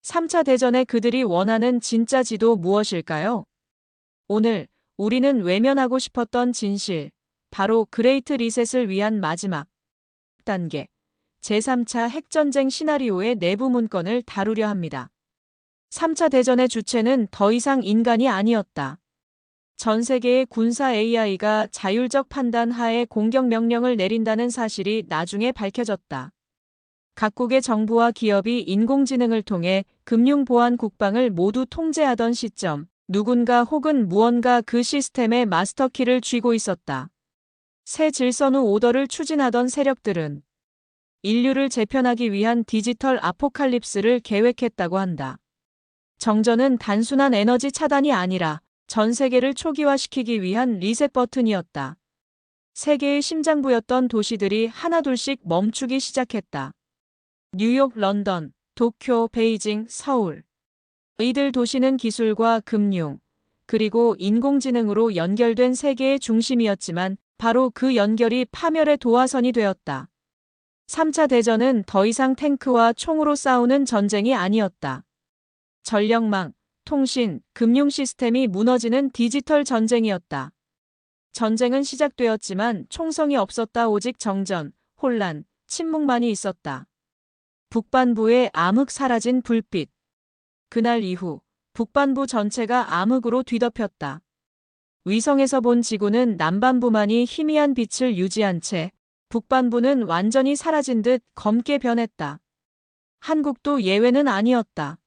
3차 대전의 그들이 원하는 진짜 지도 무엇일까요? 오늘 우리는 외면하고 싶었던 진실, 바로 그레이트 리셋을 위한 마지막 단계, 제3차 핵전쟁 시나리오의 내부 문건을 다루려 합니다. 3차 대전의 주체는 더 이상 인간이 아니었다. 전 세계의 군사 AI가 자율적 판단 하에 공격 명령을 내린다는 사실이 나중에 밝혀졌다. 각국의 정부와 기업이 인공지능을 통해 금융 보안 국방을 모두 통제하던 시점, 누군가 혹은 무언가 그 시스템의 마스터키를 쥐고 있었다. 새 질선 후 오더를 추진하던 세력들은 인류를 재편하기 위한 디지털 아포칼립스를 계획했다고 한다. 정전은 단순한 에너지 차단이 아니라 전 세계를 초기화시키기 위한 리셋 버튼이었다. 세계의 심장부였던 도시들이 하나둘씩 멈추기 시작했다. 뉴욕, 런던, 도쿄, 베이징, 서울. 이들 도시는 기술과 금융, 그리고 인공지능으로 연결된 세계의 중심이었지만 바로 그 연결이 파멸의 도화선이 되었다. 3차 대전은 더 이상 탱크와 총으로 싸우는 전쟁이 아니었다. 전력망, 통신, 금융 시스템이 무너지는 디지털 전쟁이었다. 전쟁은 시작되었지만 총성이 없었다. 오직 정전, 혼란, 침묵만이 있었다. 북반부의 암흑 사라진 불빛. 그날 이후 북반부 전체가 암흑으로 뒤덮였다. 위성에서 본 지구는 남반부만이 희미한 빛을 유지한 채 북반부는 완전히 사라진 듯 검게 변했다. 한국도 예외는 아니었다.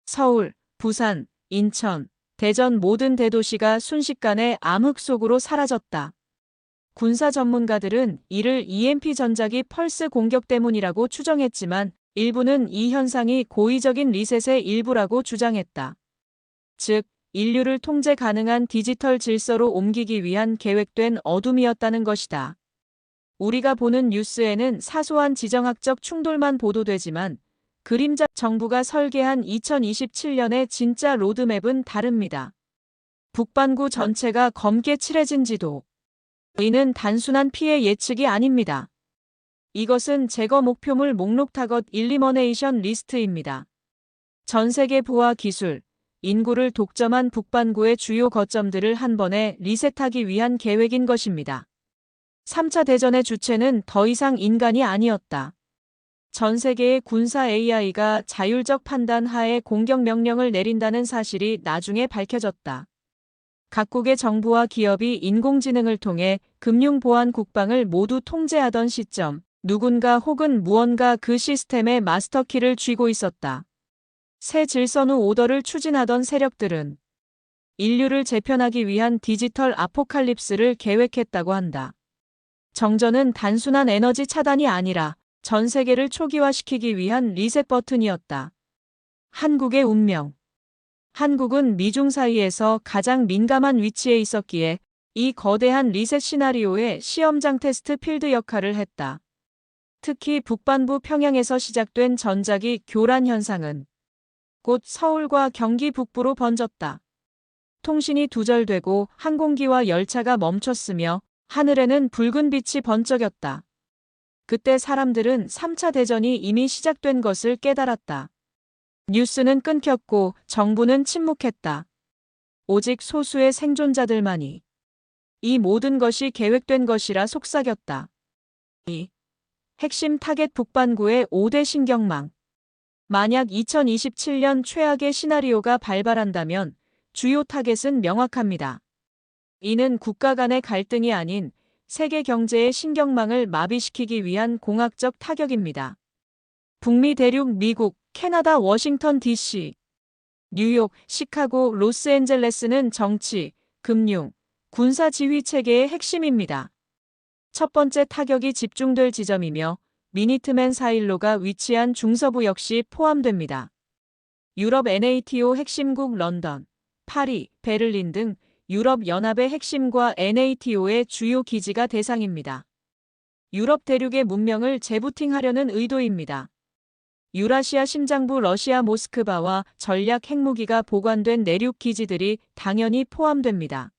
서울, 부산, 인천, 대전 모든 대도시가 순식간에 암흑 속으로 사라졌다. 군사 전문가들은 이를 EMP 전자기 펄스 공격 때문이라고 추정했지만 일부는 이 현상이 고의적인 리셋의 일부라고 주장했다. 즉, 인류를 통제 가능한 디지털 질서로 옮기기 위한 계획된 어둠이었다는 것이다. 우리가 보는 뉴스에는 사소한 지정학적 충돌만 보도되지만 그림자 정부가 설계한 2027년의 진짜 로드맵은 다릅니다. 북반구 전체가 검게 칠해진 지도. 이는 단순한 피해 예측이 아닙니다. 이것은 제거 목표물 목록 타겟 일리머네이션 리스트입니다. 전 세계 부하 기술, 인구를 독점한 북반구의 주요 거점들을 한 번에 리셋하기 위한 계획인 것입니다. 3차 대전의 주체는 더 이상 인간이 아니었다. 전 세계의 군사 AI가 자율적 판단 하에 공격 명령을 내린다는 사실이 나중에 밝혀졌다. 각국의 정부와 기업이 인공지능을 통해 금융 보안 국방을 모두 통제하던 시점, 누군가 혹은 무언가 그 시스템의 마스터키를 쥐고 있었다. 새 질선 후 오더를 추진하던 세력들은 인류를 재편하기 위한 디지털 아포칼립스를 계획했다고 한다. 정전은 단순한 에너지 차단이 아니라 전 세계를 초기화시키기 위한 리셋 버튼이었다. 한국의 운명. 한국은 미중 사이에서 가장 민감한 위치에 있었기에 이 거대한 리셋 시나리오의 시험장 테스트 필드 역할을 했다. 특히 북반부 평양에서 시작된 전자기 교란 현상은 곧 서울과 경기 북부로 번졌다. 통신이 두절되고 항공기와 열차가 멈췄으며 하늘에는 붉은 빛이 번쩍였다. 그때 사람들은 3차 대전이 이미 시작된 것을 깨달았다. 뉴스는 끊겼고 정부는 침묵했다. 오직 소수의 생존자들만이 이 모든 것이 계획된 것이라 속삭였다. 이 핵심 타겟 북반구의 5대 신경망. 만약 2027년 최악의 시나리오가 발발한다면 주요 타겟은 명확합니다. 이는 국가 간의 갈등이 아닌 세계 경제의 신경망을 마비시키기 위한 공학적 타격입니다. 북미 대륙 미국, 캐나다 워싱턴 DC, 뉴욕, 시카고, 로스앤젤레스는 정치, 금융, 군사 지휘 체계의 핵심입니다. 첫 번째 타격이 집중될 지점이며 미니트맨 사일로가 위치한 중서부 역시 포함됩니다. 유럽 NATO 핵심국 런던, 파리, 베를린 등 유럽 연합의 핵심과 NATO의 주요 기지가 대상입니다. 유럽 대륙의 문명을 재부팅하려는 의도입니다. 유라시아 심장부 러시아 모스크바와 전략 핵무기가 보관된 내륙 기지들이 당연히 포함됩니다.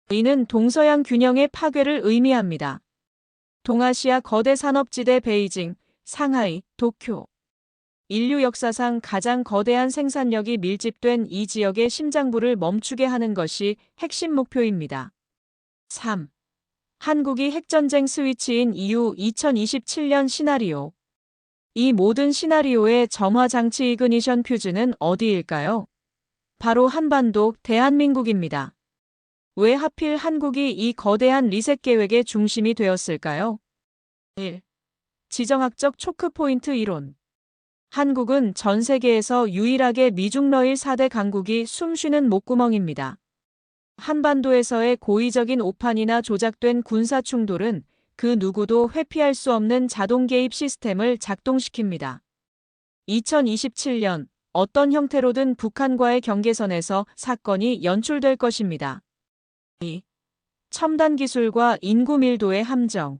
이는 동서양 균형의 파괴를 의미합니다. 동아시아 거대 산업지대 베이징, 상하이, 도쿄. 인류 역사상 가장 거대한 생산력이 밀집된 이 지역의 심장부를 멈추게 하는 것이 핵심 목표입니다. 3. 한국이 핵전쟁 스위치인 이후 2027년 시나리오. 이 모든 시나리오의 점화장치 이그니션 퓨즈는 어디일까요? 바로 한반도, 대한민국입니다. 왜 하필 한국이 이 거대한 리셋 계획의 중심이 되었을까요? 1. 지정학적 초크포인트 이론. 한국은 전 세계에서 유일하게 미중러일 4대 강국이 숨쉬는 목구멍입니다. 한반도에서의 고의적인 오판이나 조작된 군사 충돌은 그 누구도 회피할 수 없는 자동 개입 시스템을 작동시킵니다. 2027년 어떤 형태로든 북한과의 경계선에서 사건이 연출될 것입니다. 2. 첨단 기술과 인구 밀도의 함정.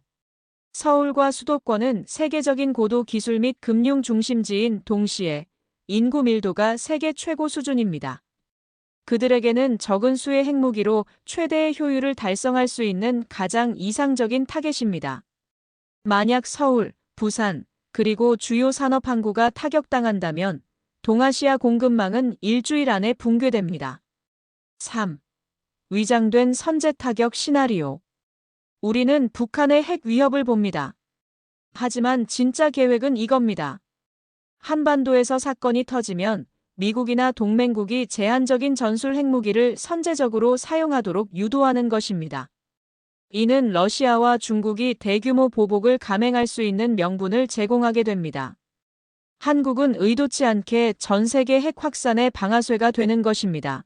서울과 수도권은 세계적인 고도 기술 및 금융 중심지인 동시에 인구 밀도가 세계 최고 수준입니다. 그들에게는 적은 수의 핵무기로 최대의 효율을 달성할 수 있는 가장 이상적인 타겟입니다. 만약 서울, 부산, 그리고 주요 산업 항구가 타격당한다면 동아시아 공급망은 일주일 안에 붕괴됩니다. 3. 위장된 선제 타격 시나리오. 우리는 북한의 핵 위협을 봅니다. 하지만 진짜 계획은 이겁니다. 한반도에서 사건이 터지면 미국이나 동맹국이 제한적인 전술 핵무기를 선제적으로 사용하도록 유도하는 것입니다. 이는 러시아와 중국이 대규모 보복을 감행할 수 있는 명분을 제공하게 됩니다. 한국은 의도치 않게 전 세계 핵 확산의 방아쇠가 되는 것입니다.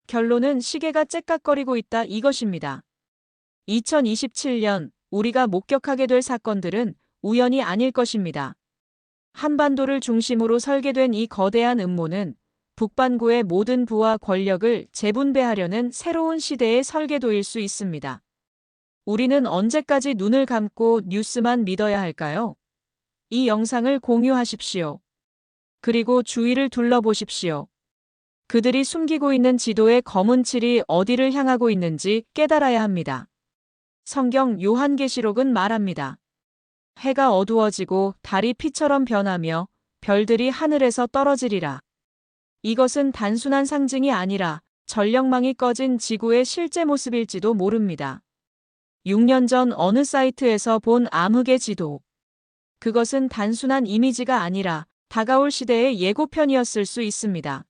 결론은 시계가 째깍거리고 있다 이것입니다. 2027년 우리가 목격하게 될 사건들은 우연이 아닐 것입니다. 한반도를 중심으로 설계된 이 거대한 음모는 북반구의 모든 부와 권력을 재분배하려는 새로운 시대의 설계도일 수 있습니다. 우리는 언제까지 눈을 감고 뉴스만 믿어야 할까요? 이 영상을 공유하십시오. 그리고 주위를 둘러보십시오. 그들이 숨기고 있는 지도의 검은 칠이 어디를 향하고 있는지 깨달아야 합니다. 성경 요한계시록은 말합니다. 해가 어두워지고 달이 피처럼 변하며 별들이 하늘에서 떨어지리라. 이것은 단순한 상징이 아니라 전력망이 꺼진 지구의 실제 모습일지도 모릅니다. 6년 전 어느 사이트에서 본 암흑의 지도. 그것은 단순한 이미지가 아니라 다가올 시대의 예고편이었을 수 있습니다.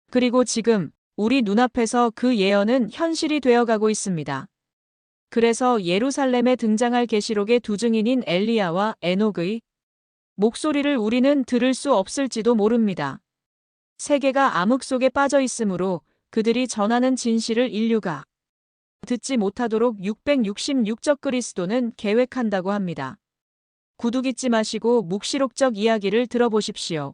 그리고 지금 우리 눈앞에서 그 예언은 현실이 되어가고 있습니다. 그래서 예루살렘에 등장할 계시록의 두 증인인 엘리야와 에녹의 목소리를 우리는 들을 수 없을지도 모릅니다. 세계가 암흑 속에 빠져 있으므로 그들이 전하는 진실을 인류가 듣지 못하도록 666적 그리스도는 계획한다고 합니다. 구두 잊지 마시고 묵시록적 이야기를 들어보십시오.